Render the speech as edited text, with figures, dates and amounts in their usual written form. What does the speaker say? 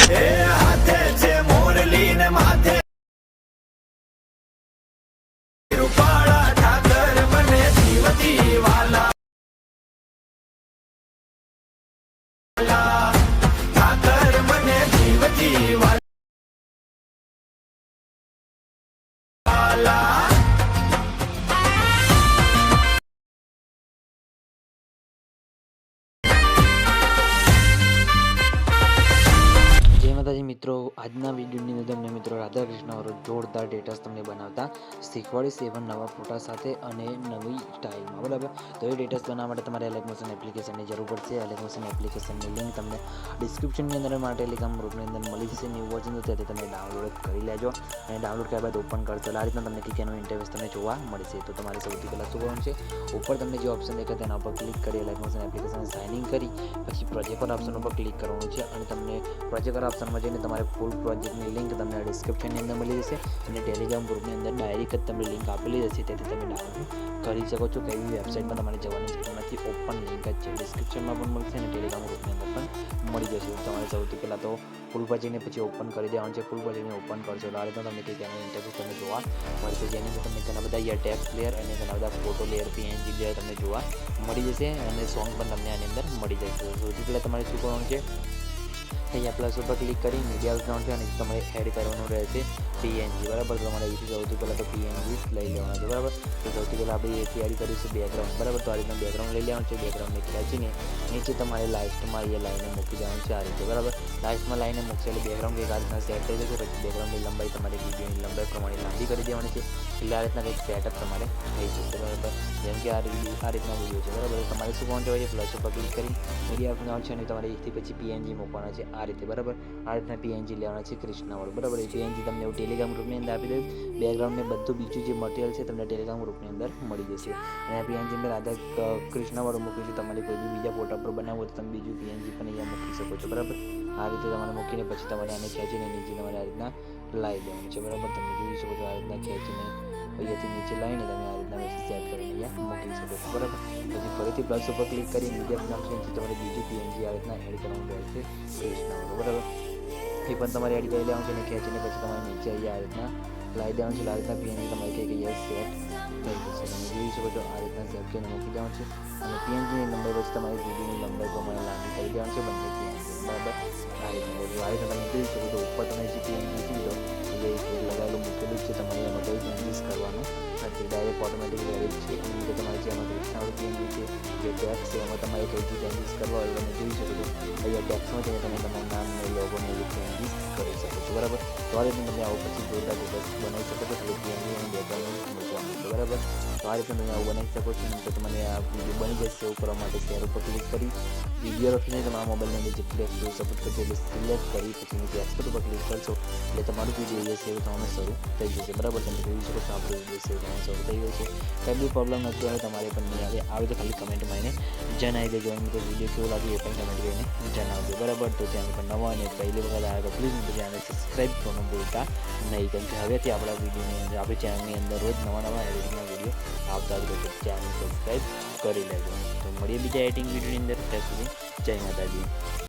એ હાથે છે મોરલી ને માથે રૂપાળા ઠાકર મને જીવતી વાલા ઠાકર મને જીવતી વાલા માતાજી મિત્રો, આજના વિડીયોની અંદર તમને મિત્રો રાધા કૃષ્ણવાળો જોરદાર ડેટાસ તમને બનાવતા શીખવાડીશ, એવા નવા ફોટા સાથે અને નવી સ્ટાઇલમાં, બરાબર. તો એ ડેટાસ બનાવવા માટે તમારે એલેક મોશન એપ્લિકેશનની જરૂર પડશે. એલેક મોશન એપ્લિકેશનની લિંક તમને ડિસ્ક્રિપ્શનની અંદર માટે ટેલિગ્રામ ગ્રુપની અંદર મળી જશે. ન્યૂ વર્ઝન ત્યાંથી તમે ડાઉનલોડ કરી લેજો અને ડાઉનલોડ કર્યા બાદ ઓપન કરશો. આ રીતના તમને કંઈક એનું ઇન્ટરફેસ તમને જોવા મળશે. તો તમારે સૌથી પહેલાં શું કરવાનું છે, ઉપર તમને જે ઓપ્શન દેખાય તેના ઉપર ક્લિક કરી એલેક મોશન એપ્લિકેશન સાઇન ઇન કરી પછી પ્રોજેક્ટ પર ઓપ્શન ઉપર ક્લિક કરવાનું છે અને તમને પ્રોજેક્ટ પર ઓપ્શનમાં જઈને તમારે ફૂલ પ્રોજેક્ટની લિંક તમને ડિસ્ક્રિપ્શનની અંદર મળી જશે અને ટેલિગ્રામ ગ્રુપની અંદર ડાયરેક્ટ જ તમને લિંક આપેલી જશે, તેથી તમે ડાઉનલોડ કરી શકો છો. કઈ વેબસાઇટમાં તમારે જવાની જરૂર નથી, ઓપન લિંક જ છે. ડિસ્ક્રિપ્શનમાં પણ મળશે અને ટેલિગ્રામ ગ્રુપની અંદર પણ મળી જશે. તમારે સૌથી પહેલાં તો ફૂલ પ્રોજેક્ટને પછી ઓપન કરી દેવાનું છે. ફૂલ પ્રોજેક્ટને ઓપન કરશો તો આ રીતના તમને કંઈક એનો ઇન્ટરફેસ તમને જોવા મળશે, જેની અંદર તમને ઘણા બધા ટેક્સ્ટ લેયર અને ઘણા બધા ફોટો લેયર પીએનજી લેયર તમને જોવા મળી જશે અને સોંગ પણ તમને આની અંદર મળી જશે. સૌથી પહેલાં તમારે શું કરવાનું છે, અહીંયા પ્લસ ઉપર ક્લિક કરી મીડિયા અકાઉન્ટ છે અને તમારે એડ કરવાનું રહેશે પીએનજી, બરાબર. તો તમારે અહીંથી સૌથી પહેલાં તો પીએનજી લઈ લેવાના છે, બરાબર. તો સૌથી પહેલાં આપણે એથી એડ કરીશું બેકગ્રાઉન્ડ, બરાબર. તો આ રીતના બેકગ્રાઉન્ડ લઈ લેવાનું છે. બેકગ્રાઉન્ડને ખેંચીને નીચે તમારે લાસ્ટમાં અહીંયા લાઈને મૂકી દેવાનું છે, આ રીતે, બરાબર. લાસ્ટમાં લાઈને મૂકશે એટલે બેકગ્રાઉન્ડ કંઈક આ રીતના સેટ થઈ જશે. પછી બેકગ્રાઉન્ડની લંબાઈ તમારે વિડીયોની લંબાઈ પ્રમાણે લાંબી કરી દેવાની છે, એટલે આ રીતના કંઈક સેટઅપ તમારે થઈ જશે, બરાબર. જેમ કે આ રીતના વિડીયો છે, બરાબર. તમારે શું કરવાનું છે, પ્લસ ઉપર ક્લિક કરી મીડિયા અકાઉન્ટ છે અને તમારે એથી પછી પીએનજી મૂકવાના છે, આ રીતે, બરાબર. આ રીતના પીએનજી લેવાના છે કૃષ્ણવાળું, બરાબર. એ પીએનજી તમને એવું ટેલિગ્રામ ગ્રુપની અંદર આપી દઈશ. બેકગ્રાઉન્ડને બધું બીજું જે મટીરિયલ છે તમને ટેલિગ્રામ ગ્રુપની અંદર મળી જશે અને આ પીએનજી અંદર રાધા કૃષ્ણવાળું મૂક્યું છે. તમારે કોઈ બી બીજા ફોટા પર બનાવવું હોય તો તમે બીજું પીએનજી પણ અહીંયા મૂકી શકો છો, બરાબર. આ રીતે તમારે મૂકીને પછી તમારે આને ખેંચીને નીચે તમારે આ રીતના લાવી દેવાનું છે, બરાબર. તમે જોઈ શકો છો આ રીતના ખેંચીને અહીંયાથી નીચે લાવીને તમે આ રીતના પછી સેટ કરીને અહીંયા મૂકી શકો છો, બરાબર. પછી ફરીથી પ્લસ ઉપર ક્લિક કરી મીડિયા ઓપ્શનથી તમારે બીજું પીએનજી આ રીતના એડ કરવાનું રહેશે કૃષ્ણવાળું, બરાબર. એ પણ તમારે એડ કરી લેવાનું છે અને ખેંચીને પછી તમારે નીચે અહીંયા આ રીતના લાવી દેવાનું છે. આ રીતના પીએનજી તમારે કંઈક અહીંયા સેટ થઈ જશે. તમે જોઈ શકો છો આ રીતના સેટ કરીને મૂકી દેવાનું છે અને પીએનજીની લંબાઈ પછી તમારી વિડીયોની લંબાઈ પ્રમાણે લાંબી કરી દેવાનું છે બંને પીએનજી, બરાબર. આ રીતના તમે જોઈ શકો છો ઉપર તમે જે પીએનજી થઈ દો એ લગાવેલું મૂકેલું જ છે, તમારે એમાં કંઈ ચેન્જીસ કરવાનું નથી, ડાયરેક્ટ ઓટોમેટિક રેડી છે. એની રીતે તમારે જે એમાં કૃષ્ણવાળું પીએનજી છે, જે ટેક્સ છે એમાં તમારે કંઈ ચેન્જીસ કરવા હોય તમે જોઈ શકો છો અહીંયા ટેક્સમાં જઈને તમે તમારું નામ અને લોગોને એવું ચેન્જીસ કરી શકો છો, બરાબર. તો આ રીતે તમે આવું પછી જોરદાર ડેટાસ બનાવી શકો છો. એટલે પીએનજી અને બેકગ્રાઉન્ડ મૂકવાનું છે, બરાબર. તો આ રીતે તમે આવું બનાવી શકો છો. તો તમને આ વિડીયો બની જશે. એવું કરવા માટે શેર ઉપર ક્લિક કરી વિડીયો રખીને તમારા મોબાઈલની અંદર જેટલી એક્સપોર્ટ સપોર્ટ કરજો એટલે સિલેક્ટ કરી પછી નીચે એક્સપોર્ટ ઉપર ક્લિક કરશો એટલે તમારું વિડીયો જે સેવ થવાનું શરૂ થઈ જશે, બરાબર. તમે જોઈ શકો છો આપણું વિડીયો સેવ થવાનું શરૂ થઈ ગયું છે. કંઈ બી પ્રોબ્લેમ નથી આવે તમારે પણ નહીં આવે તો ખાલી કમેન્ટમાં એને જણાવી દેજો અને મિત્રો વિડીયો કેવો લાગ્યો એ પણ કમેન્ટ કરીને જણાવજો, બરાબર. તો ચેનલ પર નવા અને પહેલી વખત આવ્યા તો પ્લીઝ મિત્રો ચેનલને સબસ્ક્રાઈબ કરવાનું ભૂલતા નહીં, કેમ કે હવેથી આપણા વિડીયોની અંદર આપણી ચેનલની અંદર રોજ નવા એડિટિંગના વિડીયો આવતા જ રહેશે. ચેનલ સબસ્ક્રાઈબ કરી લેજો. તો મળીએ બીજા એડિટિંગ વિડીયોની અંદર. ત્યાં સુધી જય માતાજી.